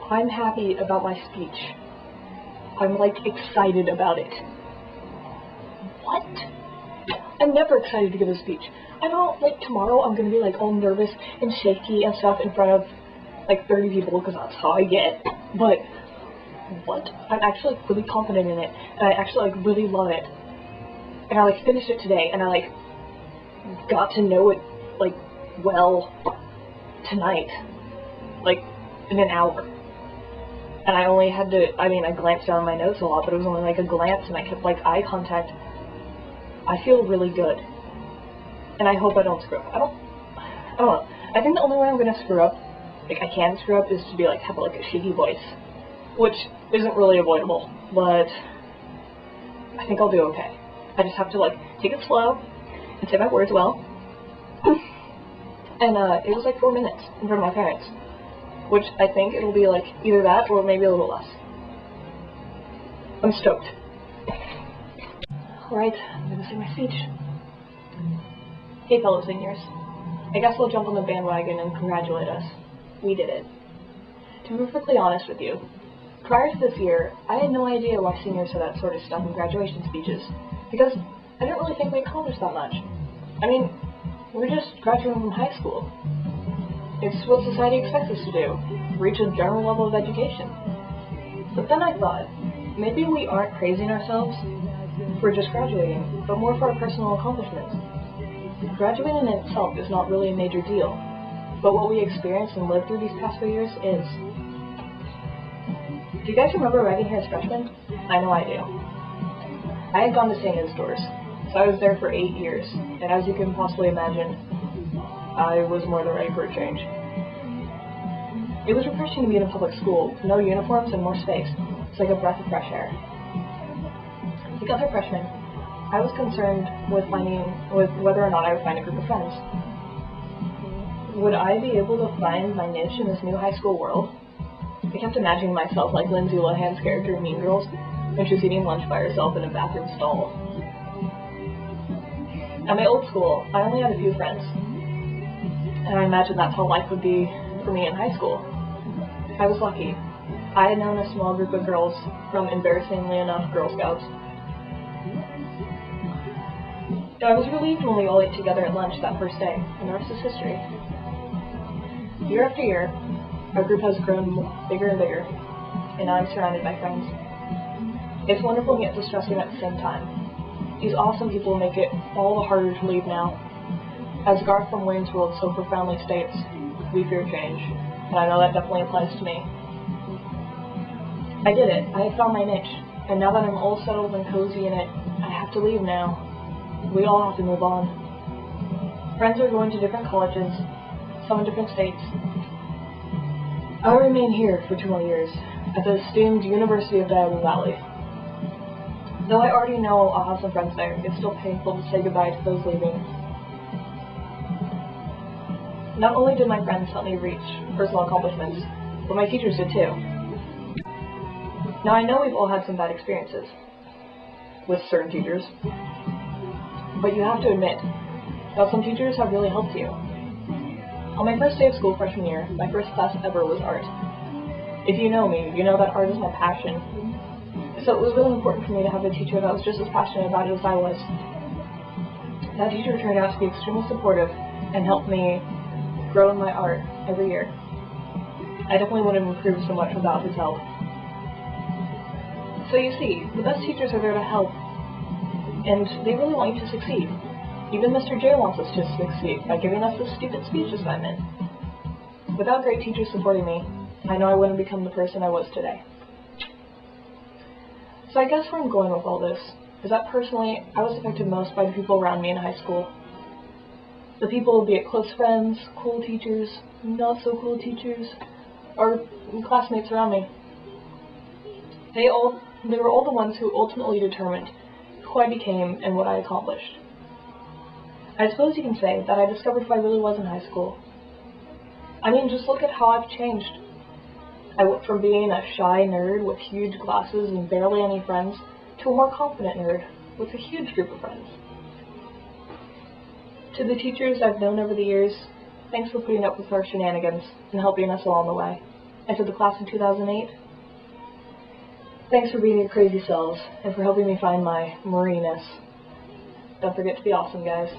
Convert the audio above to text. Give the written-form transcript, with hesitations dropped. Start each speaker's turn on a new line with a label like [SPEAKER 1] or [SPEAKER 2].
[SPEAKER 1] I'm happy about my speech. I'm, like, excited about it. What? I'm never excited to give a speech. I know, like, tomorrow I'm gonna be, like, all nervous and shaky and stuff in front of, like, 30 people, because that's how I get. But, what? I'm actually, like, really confident in it, and I actually, like, really love it. And I, like, finished it today, and I, like, got to know it, like, well, tonight. Like, in an hour. And I only had to, I mean, I glanced down my notes a lot, but it was only, like, a glance, and I kept, like, eye contact. I feel really good. And I hope I don't screw up. I don't know. I think the only way I'm gonna screw up, like, I can screw up, is to be, like, have, like, a shaky voice. Which isn't really avoidable, but I think I'll do okay. I just have to, like, take it slow, and say my words well. And, it was, like, 4 minutes in front of my parents. Which I think it'll be, like, either that, or maybe a little less. I'm stoked. Alright, I'm gonna say my speech. Hey, fellow seniors. I guess we'll jump on the bandwagon and congratulate us. We did it. To be perfectly honest with you, prior to this year, I had no idea why seniors said that sort of stuff in graduation speeches, because I didn't really think we accomplished that much. I mean, we're just graduating from high school. It's what society expects us to do, reach a general level of education. But then I thought, maybe we aren't praising ourselves for just graduating, but more for our personal accomplishments. Graduating in itself is not really a major deal, but what we experienced and lived through these past few years is. Do you guys remember arriving here as freshmen? I know I do. I had gone to St. Isidor's, so I was there for 8 years, and as you can possibly imagine, I was more than ready for a change. It was refreshing to be in a public school, no uniforms and more space. It's like a breath of fresh air. Like other freshmen, I was concerned with whether or not I would find a group of friends. Would I be able to find my niche in this new high school world? I kept imagining myself like Lindsay Lohan's character in Mean Girls, when she's eating lunch by herself in a bathroom stall. At my old school, I only had a few friends. And I imagine that's how life would be for me in high school. I was lucky. I had known a small group of girls from, embarrassingly enough, Girl Scouts. I was relieved when we all ate together at lunch that first day, and the rest is history. Year after year, our group has grown bigger and bigger, and I'm surrounded by friends. It's wonderful yet distressing at the same time. These awesome people make it all the harder to leave now. As Garth from Wayne's World so profoundly states, we fear change, and I know that definitely applies to me. I did it. I had found my niche, and now that I'm all settled and cozy in it, I have to leave now. We all have to move on. Friends are going to different colleges, some in different states. I'll remain here for 2 more years, at the esteemed University of Diablo Valley. Though I already know I'll have some friends there, it's still painful to say goodbye to those leaving. Not only did my friends help me reach personal accomplishments, but my teachers did too. Now I know we've all had some bad experiences with certain teachers, but you have to admit that some teachers have really helped you. On my first day of school freshman year, my first class ever was art. If you know me, you know that art is my passion. So it was really important for me to have a teacher that was just as passionate about it as I was. That teacher turned out to be extremely supportive and helped me grow in my art every year. I definitely wouldn't have improved so much without his help. So you see, the best teachers are there to help, and they really want you to succeed. Even Mr. J wants us to succeed by giving us this stupid speech assignment. Without great teachers supporting me, I know I wouldn't become the person I was today. So I guess where I'm going with all this is that personally, I was affected most by the people around me in high school. The people, be it close friends, cool teachers, not so cool teachers, or classmates around me. They were all the ones who ultimately determined who I became and what I accomplished. I suppose you can say that I discovered who I really was in high school. I mean, just look at how I've changed. I went from being a shy nerd with huge glasses and barely any friends to a more confident nerd with a huge group of friends. To the teachers I've known over the years, thanks for putting up with our shenanigans and helping us along the way. entered the class in 2008. Thanks for being your crazy selves, and for helping me find my Marie-ness. Don't forget to be awesome, guys.